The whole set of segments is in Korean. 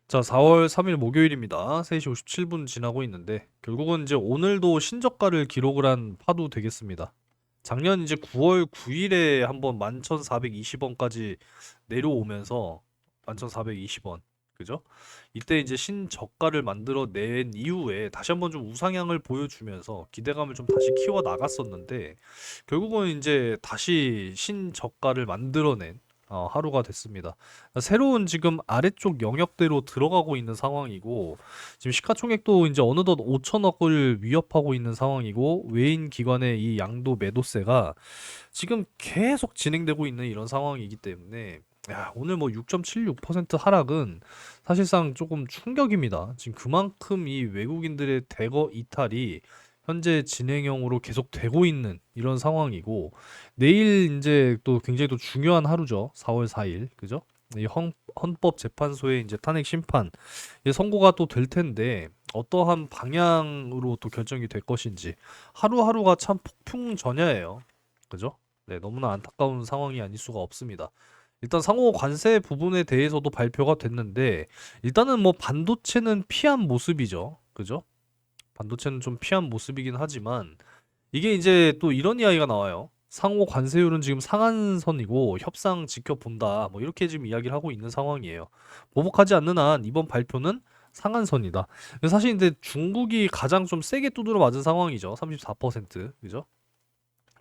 자, 4월 3일 목요일입니다. 3시 57분 지나고 있는데 결국은 이제 오늘도 신저가를 기록을 한 파도 되겠습니다. 작년 이제 9월 9일에 한번 11,420원까지 내려오면서 11,420원. 그죠? 이때 이제 신저가를 만들어 낸 이후에 다시 한번 좀 우상향을 보여주면서 기대감을 좀 다시 키워 나갔었는데 결국은 이제 다시 신저가를 만들어낸 하루가 됐습니다. 새로운 지금 아래쪽 영역대로 들어가고 있는 상황이고 지금 시가총액도 이제 어느덧 5천억을 위협하고 있는 상황이고 외인 기관의 이 양도 매도세가 지금 계속 진행되고 있는 이런 상황이기 때문에 야, 오늘 뭐 6.76% 하락은 사실상 조금 충격입니다. 지금 그만큼 이 외국인들의 대거 이탈이 현재 진행형으로 계속 되고 있는 이런 상황이고 내일 이제 또 굉장히 또 중요한 하루죠. 4월 4일. 그죠? 이 헌법재판소의 이제 탄핵 심판 이 선고가 또 될 텐데 어떠한 방향으로 또 결정이 될 것인지 하루하루가 참 폭풍전야예요. 그죠? 네, 너무나 안타까운 상황이 아닐 수가 없습니다. 일단 상호 관세 부분에 대해서도 발표가 됐는데 일단은 뭐 반도체는 피한 모습이죠. 그죠? 반도체는 좀 피한 모습이긴 하지만 이게 이제 또 이런 이야기가 나와요. 상호 관세율은 지금 상한선이고 협상 지켜본다. 뭐 이렇게 지금 이야기를 하고 있는 상황이에요. 보복하지 않는 한 이번 발표는 상한선이다. 사실 근데 중국이 가장 좀 세게 두드려 맞은 상황이죠. 34%. 그죠?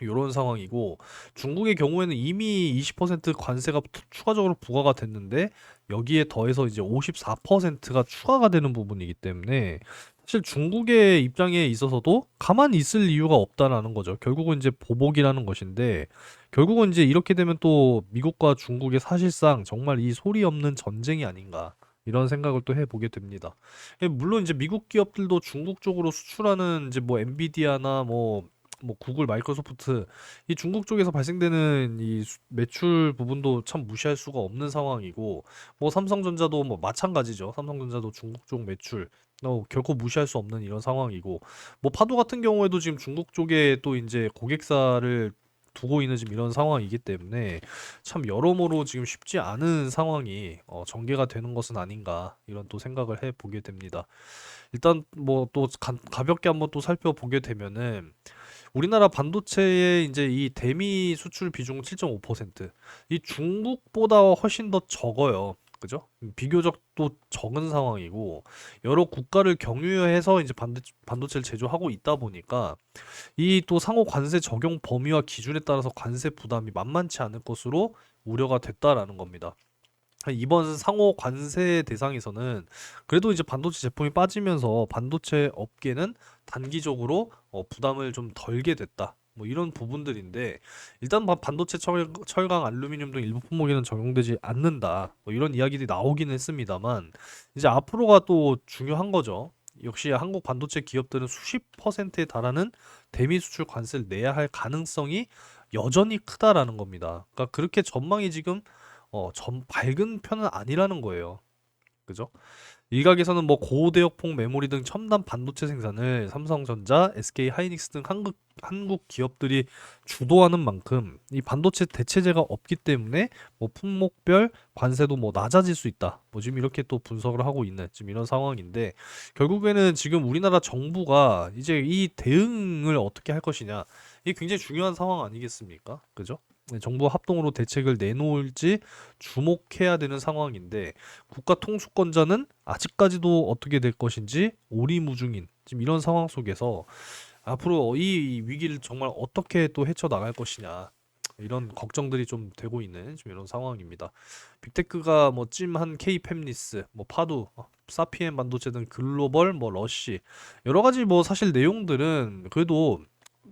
요런 상황이고 중국의 경우에는 이미 20% 관세가 추가적으로 부과가 됐는데 여기에 더해서 이제 54%가 추가가 되는 부분이기 때문에 사실 중국의 입장에 있어서도 가만히 있을 이유가 없다라는 거죠. 결국은 이제 보복이라는 것인데 결국은 이제 이렇게 되면 또 미국과 중국의 사실상 정말 이 소리 없는 전쟁이 아닌가 이런 생각을 또 해보게 됩니다. 물론 이제 미국 기업들도 중국 쪽으로 수출하는 이제 뭐 엔비디아나 뭐 구글, 마이크로소프트 이 중국 쪽에서 발생되는 이 매출 부분도 참 무시할 수가 없는 상황이고 뭐 삼성전자도 뭐 마찬가지죠. 삼성전자도 중국 쪽 매출 결코 무시할 수 없는 이런 상황이고 뭐 파도 같은 경우에도 지금 중국 쪽에 또 이제 고객사를 두고 있는 지금 이런 상황이기 때문에 참 여러모로 지금 쉽지 않은 상황이 전개가 되는 것은 아닌가 이런 또 생각을 해보게 됩니다. 일단 뭐 또 가볍게 한번 또 살펴보게 되면은 우리나라 반도체의 이제 이 대미 수출 비중은 7.5%. 이 중국보다 훨씬 더 적어요. 그죠? 비교적 또 적은 상황이고 여러 국가를 경유해서 이제 반도체를 제조하고 있다 보니까 이 또 상호 관세 적용 범위와 기준에 따라서 관세 부담이 만만치 않을 것으로 우려가 됐다라는 겁니다. 이번 상호 관세 대상에서는 그래도 이제 반도체 제품이 빠지면서 반도체 업계는 단기적으로 부담을 좀 덜게 됐다. 뭐 이런 부분들인데 일단 반도체 철강, 알루미늄 등 일부 품목에는 적용되지 않는다. 뭐 이런 이야기들이 나오긴 했습니다만 이제 앞으로가 또 중요한 거죠. 역시 한국 반도체 기업들은 수십 퍼센트에 달하는 대미 수출 관세를 내야 할 가능성이 여전히 크다라는 겁니다. 그러니까 그렇게 전망이 지금 밝은 편은 아니라는 거예요. 그죠? 일각에서는 뭐 고대역폭 메모리 등 첨단 반도체 생산을 삼성전자, SK 하이닉스 등 한국 기업들이 주도하는 만큼 이 반도체 대체제가 없기 때문에 뭐 품목별 관세도 뭐 낮아질 수 있다. 뭐 지금 이렇게 또 분석을 하고 있는 지금 이런 상황인데 결국에는 지금 우리나라 정부가 이제 이 대응을 어떻게 할 것이냐 이게 굉장히 중요한 상황 아니겠습니까? 그죠? 네, 정부가 합동으로 대책을 내놓을지 주목해야 되는 상황인데 국가 통수권자는 아직까지도 어떻게 될 것인지 오리무중인 지금 이런 상황 속에서 앞으로 이 위기를 정말 어떻게 또 헤쳐나갈 것이냐 이런 걱정들이 좀 되고 있는 지금 이런 상황입니다. 빅테크가 뭐 찜한 K팹리스, 뭐 파두, 사피엔 반도체 등 글로벌 뭐 러쉬 여러 가지 뭐 사실 내용들은 그래도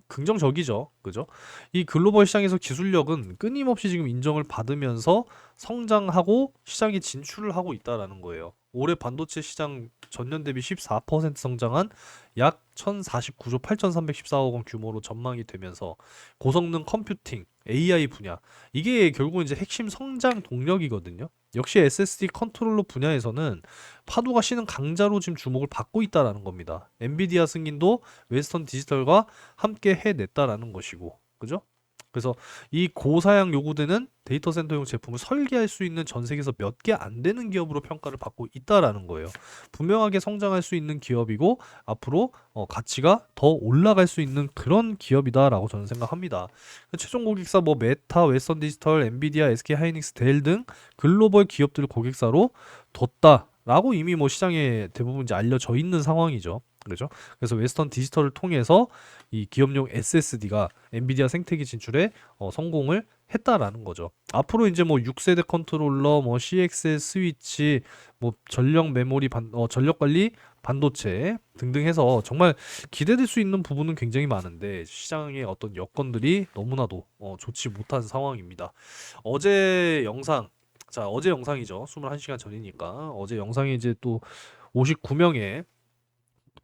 긍정적이죠. 그죠? 이 글로벌 시장에서 기술력은 끊임없이 지금 인정을 받으면서 성장하고 시장에 진출을 하고 있다라는 거예요. 올해 반도체 시장 전년 대비 14% 성장한 약 1049조 8314억 원 규모로 전망이 되면서 고성능 컴퓨팅, AI 분야 이게 결국 이제 핵심 성장 동력이거든요. 역시 SSD 컨트롤러 분야에서는 파도가 치는 강자로 지금 주목을 받고 있다라는 겁니다. 엔비디아 승인도 웨스턴 디지털과 함께 해냈다라는 것이고, 그죠? 그래서 이 고사양 요구되는 데이터 센터용 제품을 설계할 수 있는 전 세계에서 몇 개 안 되는 기업으로 평가를 받고 있다라는 거예요. 분명하게 성장할 수 있는 기업이고 앞으로 가치가 더 올라갈 수 있는 그런 기업이다라고 저는 생각합니다. 최종 고객사 뭐 메타, 웨스턴 디지털, 엔비디아, SK 하이닉스, 델 등 글로벌 기업들을 고객사로 뒀다라고 이미 뭐 시장에 대부분 이제 알려져 있는 상황이죠. 그죠? 그래서 웨스턴 디지털을 통해서 이 기업용 SSD가 엔비디아 생태계 진출에 성공을 했다라는 거죠. 앞으로 이제 뭐 6세대 컨트롤러, 뭐 CXL 스위치, 뭐 전력 메모리 전력 관리 반도체 등등 해서 정말 기대될 수 있는 부분은 굉장히 많은데 시장의 어떤 여건들이 너무나도 좋지 못한 상황입니다. 어제 영상, 자, 어제 영상이죠. 21시간 전이니까. 어제 영상에 이제 또 59명의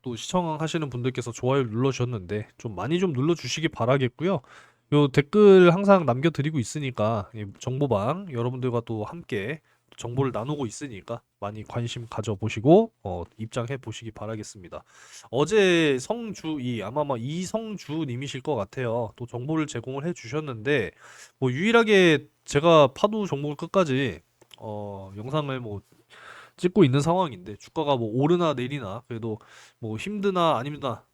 또 시청하시는 분들께서 좋아요를 눌러주셨는데 좀 많이 좀 눌러주시기 바라겠고요. 요 댓글 항상 남겨드리고 있으니까 이 정보방 여러분들과 또 함께 정보를 나누고 있으니까 많이 관심 가져보시고 입장해 보시기 바라겠습니다. 어제 성주이 아마 이성주님이실 것 같아요. 또 정보를 제공을 해주셨는데 뭐 유일하게 제가 파도 종목을 끝까지 영상을 뭐 찍고 있는 상황인데 주가가 뭐 오르나 내리나 그래도 뭐 힘드나 아닙니다.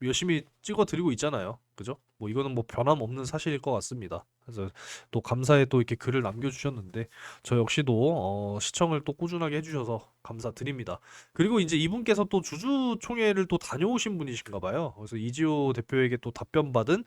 열심히 찍어 드리고 있잖아요. 그죠? 뭐 이거는 뭐 변함없는 사실일 것 같습니다. 그래서 또 감사에 또 이렇게 글을 남겨주셨는데 저 역시도 시청을 또 꾸준하게 해주셔서 감사드립니다. 그리고 이제 이분께서 또 주주총회를 또 다녀오신 분이신가 봐요. 그래서 이지호 대표에게 또 답변 받은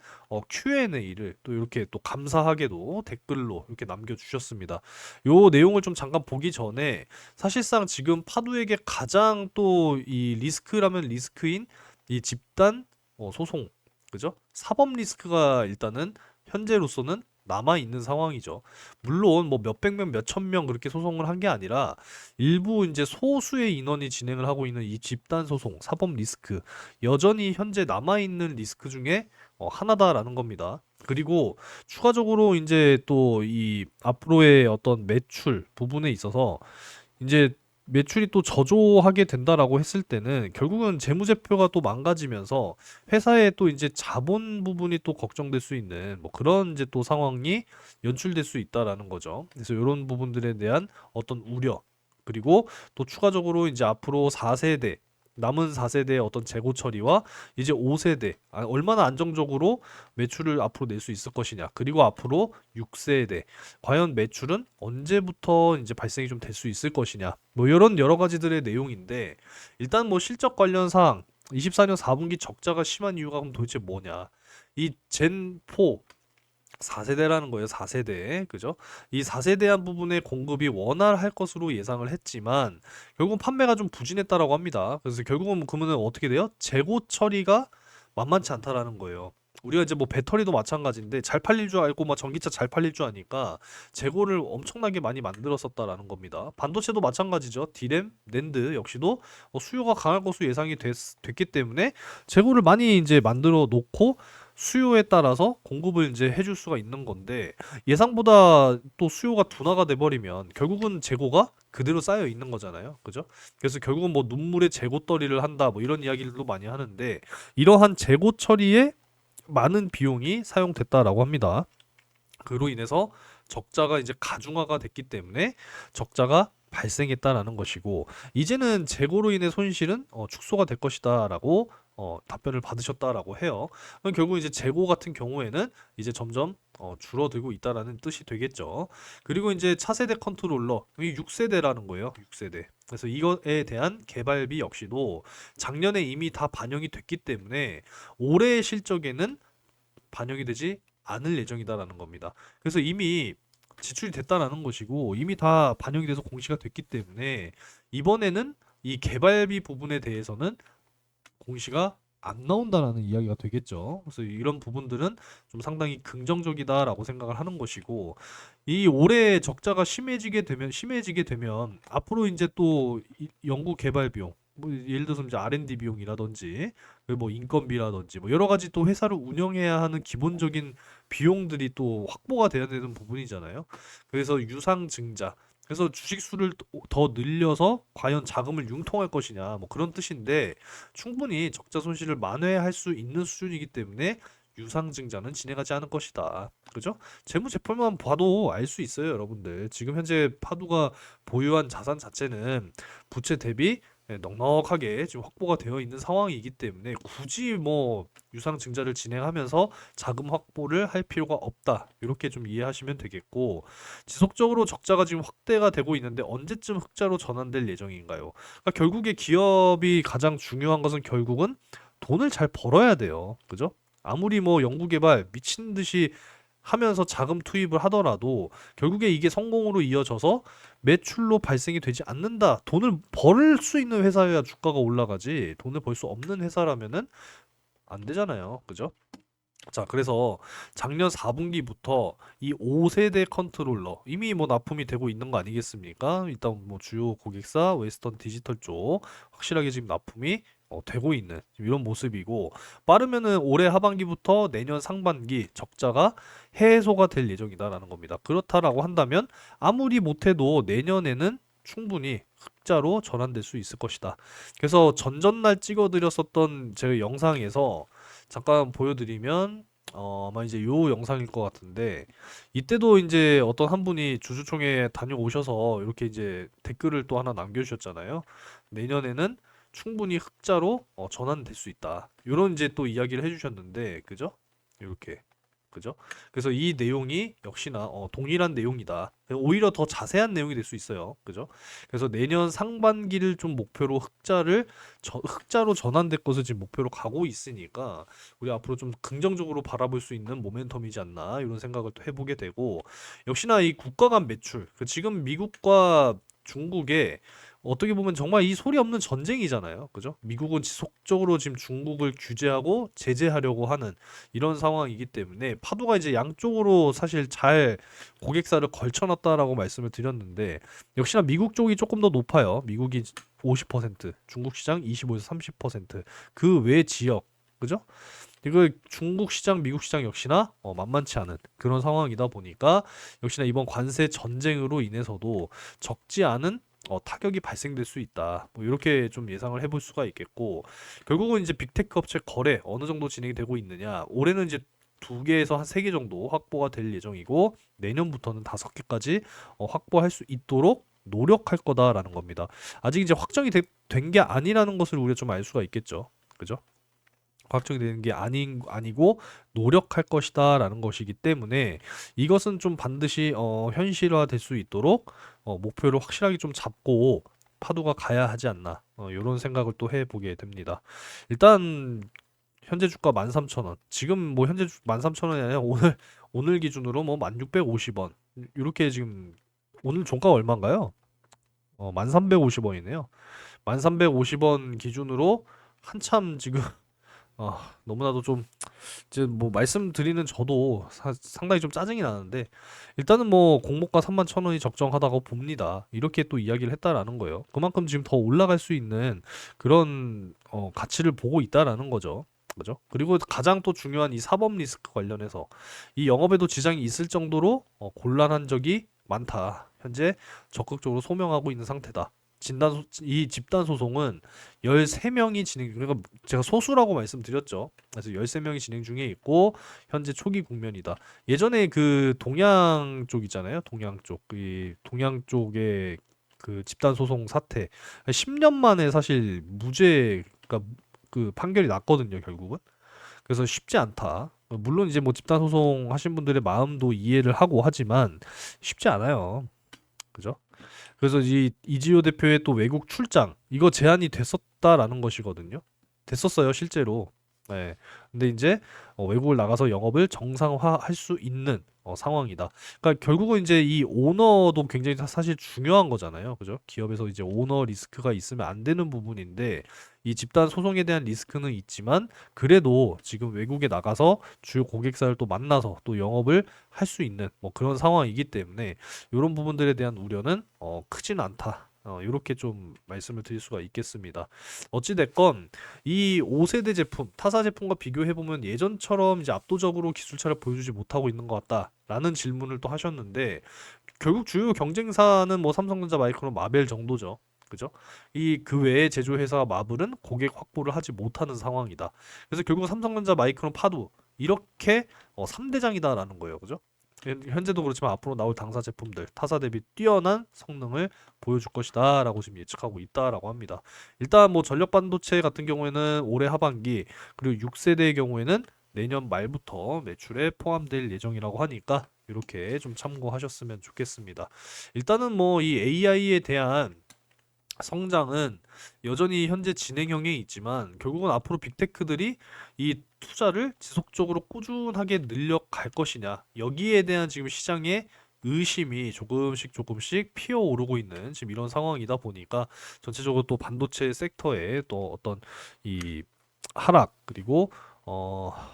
Q&A를 또 이렇게 또 감사하게도 댓글로 이렇게 남겨주셨습니다. 요 내용을 좀 잠깐 보기 전에 사실상 지금 파두에게 가장 또 이 리스크라면 리스크인 이 집단 소송, 그죠? 사법 리스크가 일단은 현재로서는 남아 있는 상황이죠. 물론 뭐 몇백 명, 몇천 명 그렇게 소송을 한 게 아니라 일부 이제 소수의 인원이 진행을 하고 있는 이 집단 소송, 사법 리스크 여전히 현재 남아 있는 리스크 중에 하나다라는 겁니다. 그리고 추가적으로 이제 또 이 앞으로의 어떤 매출 부분에 있어서 이제 매출이 또 저조하게 된다라고 했을 때는 결국은 재무제표가 또 망가지면서 회사의 또 이제 자본 부분이 또 걱정될 수 있는 뭐 그런 이제 또 상황이 연출될 수 있다라는 거죠. 그래서 이런 부분들에 대한 어떤 우려 그리고 또 추가적으로 이제 앞으로 4세대 남은 4세대의 어떤 재고 처리와 이제 5세대 얼마나 안정적으로 매출을 앞으로 낼 수 있을 것이냐 그리고 앞으로 6세대 과연 매출은 언제부터 이제 발생이 좀 될 수 있을 것이냐 뭐 이런 여러 가지들의 내용인데 일단 뭐 실적 관련 사항 24년 4분기 적자가 심한 이유가 그럼 도대체 뭐냐 이 젠4 4세대라는 거예요. 4세대. 그죠? 이 4세대한 부분의 공급이 원활할 것으로 예상을 했지만 결국은 판매가 좀 부진했다라고 합니다. 그래서 결국은 그러면 어떻게 돼요? 재고 처리가 만만치 않다라는 거예요. 우리가 이제 뭐 배터리도 마찬가지인데 잘 팔릴 줄 알고 막 전기차 잘 팔릴 줄 아니까 재고를 엄청나게 많이 만들었었다라는 겁니다. 반도체도 마찬가지죠. 디램, 낸드 역시도 수요가 강할 것으로 예상이 됐기 때문에 재고를 많이 이제 만들어 놓고 수요에 따라서 공급을 이제 해줄 수가 있는 건데 예상보다 또 수요가 둔화가 돼버리면 결국은 재고가 그대로 쌓여 있는 거잖아요. 그죠? 그래서 결국은 뭐 눈물의 재고떨이를 한다 뭐 이런 이야기들도 많이 하는데 이러한 재고 처리에 많은 비용이 사용됐다라고 합니다. 그로 인해서 적자가 이제 가중화가 됐기 때문에 적자가 발생했다라는 것이고 이제는 재고로 인해 손실은 축소가 될 것이다라고 답변을 받으셨다라고 해요. 그럼 결국 이제 재고 같은 경우에는 이제 점점 줄어들고 있다라는 뜻이 되겠죠. 그리고 이제 차세대 컨트롤러 이 6세대라는 거예요. 6세대. 그래서 이것에 대한 개발비 역시도 작년에 이미 다 반영이 됐기 때문에 올해의 실적에는 반영이 되지 않을 예정이다라는 겁니다. 그래서 이미 지출이 됐다라는 것이고 이미 다 반영이 돼서 공시가 됐기 때문에 이번에는 이 개발비 부분에 대해서는 공시가 안 나온다라는 이야기가 되겠죠. 그래서 이런 부분들은 좀 상당히 긍정적이다라고 생각을 하는 것이고 이 올해 적자가 심해지게 되면 앞으로 이제 또 연구 개발 비용 뭐 예를 들어서 이제 R&D 비용이라든지 그리고 뭐 인건비라든지 뭐 여러 가지 또 회사를 운영해야 하는 기본적인 비용들이 또 확보가 돼야 되는 부분이잖아요. 그래서 유상증자 그래서 주식 수를 더 늘려서 과연 자금을 융통할 것이냐 뭐 그런 뜻인데 충분히 적자 손실을 만회할 수 있는 수준이기 때문에 유상증자는 진행하지 않을 것이다. 그죠? 재무제표만 봐도 알 수 있어요, 여러분들. 지금 현재 파두가 보유한 자산 자체는 부채 대비 넉넉하게 지금 확보가 되어 있는 상황이기 때문에 굳이 뭐 유상증자를 진행하면서 자금 확보를 할 필요가 없다. 이렇게 좀 이해하시면 되겠고, 지속적으로 적자가 지금 확대가 되고 있는데 언제쯤 흑자로 전환될 예정인가요? 그러니까 결국에 기업이 가장 중요한 것은 결국은 돈을 잘 벌어야 돼요. 그죠? 아무리 뭐 연구개발 미친 듯이 하면서 자금 투입을 하더라도 결국에 이게 성공으로 이어져서 매출로 발생이 되지 않는다. 돈을 벌 수 있는 회사여야 주가가 올라가지. 돈을 벌 수 없는 회사라면은 안 되잖아요. 그죠? 자, 그래서 작년 4분기부터 이 5세대 컨트롤러 이미 뭐 납품이 되고 있는 거 아니겠습니까? 일단 뭐 주요 고객사 웨스턴 디지털 쪽 확실하게 지금 납품이 되고 있는 이런 모습이고, 빠르면은 올해 하반기부터 내년 상반기 적자가 해소가 될 예정이다라는 겁니다. 그렇다라고 한다면 아무리 못해도 내년에는 충분히 흑자로 전환될 수 있을 것이다. 그래서 전전날 찍어드렸었던 제 영상에서 잠깐 보여드리면 아마 이제 요 영상일 것 같은데, 이때도 이제 어떤 한 분이 주주총회 다녀오셔서 이렇게 이제 댓글을 또 하나 남겨주셨잖아요. 내년에는 충분히 흑자로 전환될 수 있다. 요런 이제 또 이야기를 해주셨는데, 그죠? 이렇게. 그죠? 그래서 이 내용이 역시나 동일한 내용이다. 오히려 더 자세한 내용이 될 수 있어요. 그죠? 그래서 내년 상반기를 좀 목표로 흑자로 전환될 것을 지금 목표로 가고 있으니까 우리 앞으로 좀 긍정적으로 바라볼 수 있는 모멘텀이지 않나 이런 생각을 또 해보게 되고, 역시나 이 국가 간 매출, 지금 미국과 중국의 어떻게 보면 정말 이 소리 없는 전쟁이잖아요. 그죠? 미국은 지속적으로 지금 중국을 규제하고 제재하려고 하는 이런 상황이기 때문에 파도가 이제 양쪽으로 사실 잘 고객사를 걸쳐놨다라고 말씀을 드렸는데, 역시나 미국 쪽이 조금 더 높아요. 미국이 50%, 중국 시장 25에서 30%, 그 외 지역, 그죠? 이거 중국 시장, 미국 시장 역시나 만만치 않은 그런 상황이다 보니까 역시나 이번 관세 전쟁으로 인해서도 적지 않은 타격이 발생될 수 있다. 뭐 이렇게 좀 예상을 해볼 수가 있겠고, 결국은 이제 빅테크 업체 거래 어느 정도 진행이 되고 있느냐. 올해는 이제 2개에서 한 3개 정도 확보가 될 예정이고, 내년부터는 5개까지 확보할 수 있도록 노력할 거다라는 겁니다. 아직 이제 확정이 된 게 아니라는 것을 우리가 좀 알 수가 있겠죠. 그죠? 확정이 되는 게 아니고 노력할 것이다라는 것이기 때문에 이것은 좀 반드시 현실화될 수 있도록 목표를 확실하게 좀 잡고 파도가 가야 하지 않나, 이런 생각을 또 해보게 됩니다. 일단 현재 주가 13,000원, 지금 뭐 현재 13,000원이 아니라 오늘 기준으로 뭐 1650원 이렇게 지금, 오늘 종가 얼마인가요? 1350원이네요. 1350원 기준으로 한참 지금 너무나도 좀 이제 뭐 말씀드리는 저도 상당히 좀 짜증이 나는데, 일단은 뭐 공모가 31,000원이 적정하다고 봅니다. 이렇게 또 이야기를 했다라는 거예요. 그만큼 지금 더 올라갈 수 있는 그런 가치를 보고 있다라는 거죠. 그죠? 그리고 가장 또 중요한 이 사법 리스크 관련해서 이 영업에도 지장이 있을 정도로 곤란한 적이 많다. 현재 적극적으로 소명하고 있는 상태다. 이 집단 소송은 13명이 그러니까 제가 소수라고 말씀드렸죠. 그래서 13명이 진행 중에 있고 현재 초기 국면이다. 예전에 그 동양 쪽 있잖아요. 동양 쪽. 이 동양 쪽의 그 집단 소송 사태 10년 만에 사실 무죄가 그 판결이 났거든요, 결국은. 그래서 쉽지 않다. 물론 이제 뭐 집단 소송 하신 분들의 마음도 이해를 하고 하지만 쉽지 않아요. 그죠? 그래서 이 이지호 대표의 또 외국 출장 이거 제한이 됐었다라는 것이거든요. 됐었어요, 실제로. 네. 근데 이제 외국을 나가서 영업을 정상화할 수 있는 상황이다. 그러니까 결국은 이제 이 오너도 굉장히 사실 중요한 거잖아요. 그죠? 기업에서 이제 오너 리스크가 있으면 안 되는 부분인데, 이 집단 소송에 대한 리스크는 있지만 그래도 지금 외국에 나가서 주요 고객사를 또 만나서 또 영업을 할 수 있는 뭐 그런 상황이기 때문에 이런 부분들에 대한 우려는 크지는 않다. 이렇게 좀 말씀을 드릴 수가 있겠습니다. 어찌됐건 이 5세대 제품, 타사 제품과 비교해보면 예전처럼 이제 압도적으로 기술차를 보여주지 못하고 있는 것 같다라는 질문을 또 하셨는데, 결국 주요 경쟁사는 뭐 삼성전자, 마이크론, 마벨 정도죠. 그죠? 그 외에 제조회사 마블은 고객 확보를 하지 못하는 상황이다. 그래서 결국 삼성전자, 마이크론, 파두 이렇게 3대장이다라는 거예요. 그죠? 현재도 그렇지만 앞으로 나올 당사 제품들 타사 대비 뛰어난 성능을 보여줄 것이다 라고 지금 예측하고 있다라고 합니다. 일단 뭐 전력 반도체 같은 경우에는 올해 하반기, 그리고 6세대의 경우에는 내년 말부터 매출에 포함될 예정이라고 하니까 이렇게 좀 참고하셨으면 좋겠습니다. 일단은 뭐 이 AI에 대한 성장은 여전히 현재 진행형에 있지만 결국은 앞으로 빅테크들이 이 투자를 지속적으로 꾸준하게 늘려갈 것이냐, 여기에 대한 지금 시장의 의심이 조금씩 피어오르고 있는 지금 이런 상황이다 보니까 전체적으로 또 반도체 섹터의 또 어떤 이 하락, 그리고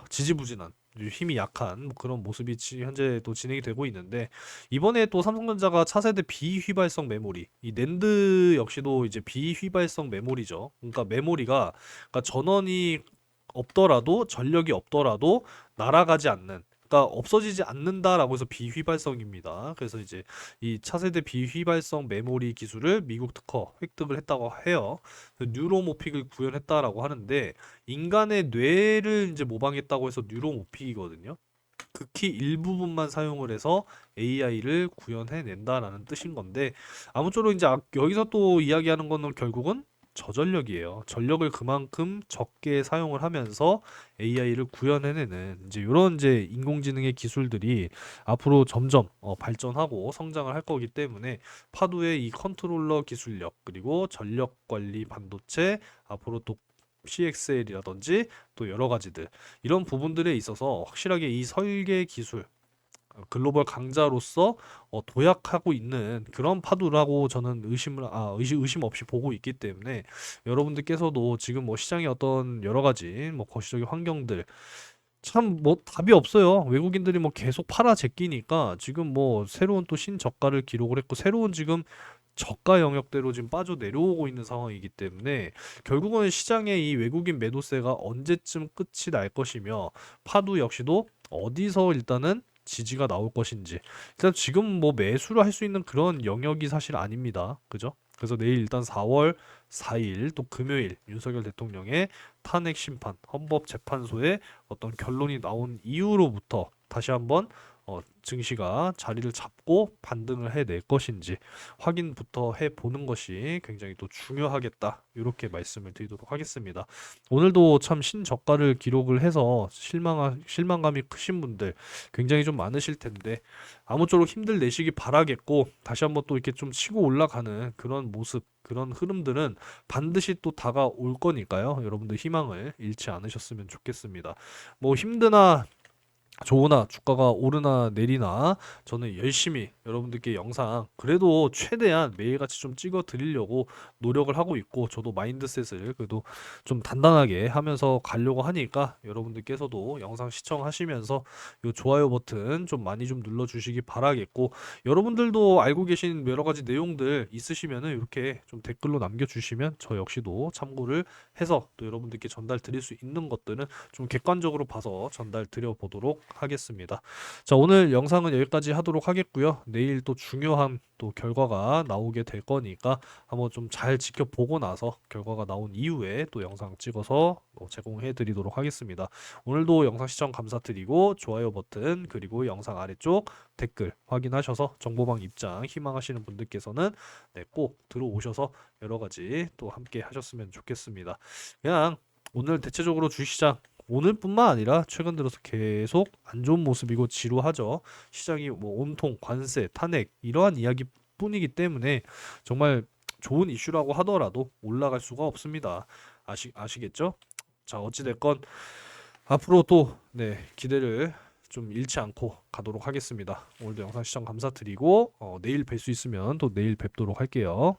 지지부진한 힘이 약한 뭐 그런 모습이 현재 또 진행이 되고 있는데, 이번에 또 삼성전자가 차세대 비휘발성 메모리, 이 낸드 역시도 이제 비휘발성 메모리죠. 그러니까 메모리가, 그러니까 전원이 없더라도, 전력이 없더라도 날아가지 않는, 그러니까 없어지지 않는다라고 해서 비휘발성입니다. 그래서 이제 이 차세대 비휘발성 메모리 기술을 미국 특허 획득을 했다고 해요. 뉴로모픽을 구현했다라고 하는데, 인간의 뇌를 이제 모방했다고 해서 뉴로모픽이거든요. 극히 일부분만 사용을 해서 AI를 구현해낸다라는 뜻인 건데, 아무쪼록 이제 여기서 또 이야기하는 거는 결국은 저전력이에요. 전력을 그만큼 적게 사용을 하면서 AI를 구현해내는 이제 이런 이제 인공지능의 기술들이 앞으로 점점 발전하고 성장을 할 거기 때문에 파두의 이 컨트롤러 기술력, 그리고 전력 관리 반도체, 앞으로 또 CXL이라든지 또 여러 가지들, 이런 부분들에 있어서 확실하게 이 설계 기술 글로벌 강자로서 도약하고 있는 그런 파도라고 저는 의심 없이 보고 있기 때문에, 여러분들께서도 지금 뭐 시장의 어떤 여러 가지 뭐 거시적인 환경들, 참 뭐 답이 없어요. 외국인들이 뭐 계속 팔아 제끼니까 지금 뭐 새로운 또 신저가를 기록을 했고, 새로운 지금 저가 영역대로 지금 빠져 내려오고 있는 상황이기 때문에 결국은 시장의 이 외국인 매도세가 언제쯤 끝이 날 것이며, 파도 역시도 어디서 일단은 지지가 나올 것인지, 일단 지금 뭐 매수를 할 수 있는 그런 영역이 사실 아닙니다. 그죠? 그래서 내일 일단 4월 4일 또 금요일 윤석열 대통령의 탄핵 심판, 헌법재판소에 어떤 결론이 나온 이후로부터 다시 한번 증시가 자리를 잡고 반등을 해낼 것인지 확인부터 해보는 것이 굉장히 또 중요하겠다, 이렇게 말씀을 드리도록 하겠습니다. 오늘도 참 신저가를 기록을 해서 실망감이 크신 분들 굉장히 좀 많으실 텐데, 아무쪼록 힘들 내시기 바라겠고, 다시 한번 또 이렇게 좀 치고 올라가는 그런 모습, 그런 흐름들은 반드시 또 다가올 거니까요. 여러분들 희망을 잃지 않으셨으면 좋겠습니다. 뭐 힘드나 좋으나 주가가 오르나 내리나 저는 열심히 여러분들께 영상 그래도 최대한 매일같이 좀 찍어 드리려고 노력을 하고 있고, 저도 마인드셋을 그래도 좀 단단하게 하면서 가려고 하니까 여러분들께서도 영상 시청하시면서 요 좋아요 버튼 좀 많이 좀 눌러 주시기 바라겠고, 여러분들도 알고 계신 여러 가지 내용들 있으시면은 이렇게 좀 댓글로 남겨 주시면 저 역시도 참고를 해서 또 여러분들께 전달 드릴 수 있는 것들은 좀 객관적으로 봐서 전달 드려 보도록 하겠습니다. 자, 오늘 영상은 여기까지 하도록 하겠고요. 내일 또 중요한 또 결과가 나오게 될 거니까 한번 좀 잘 지켜보고 나서 결과가 나온 이후에 또 영상 찍어서 제공해 드리도록 하겠습니다. 오늘도 영상 시청 감사드리고, 좋아요 버튼 그리고 영상 아래쪽 댓글 확인하셔서 정보방 입장 희망하시는 분들께서는 꼭 들어오셔서 여러 가지 또 함께 하셨으면 좋겠습니다. 그냥 오늘 대체적으로 주시장 오늘뿐만 아니라 최근 들어서 계속 안 좋은 모습이고 지루하죠. 시장이 뭐 온통 관세, 탄핵 이러한 이야기뿐이기 때문에 정말 좋은 이슈라고 하더라도 올라갈 수가 없습니다. 아시겠죠? 자, 어찌 됐건 앞으로 또 기대를 좀 잃지 않고 가도록 하겠습니다. 오늘도 영상 시청 감사드리고 내일 뵐 수 있으면 또 내일 뵙도록 할게요.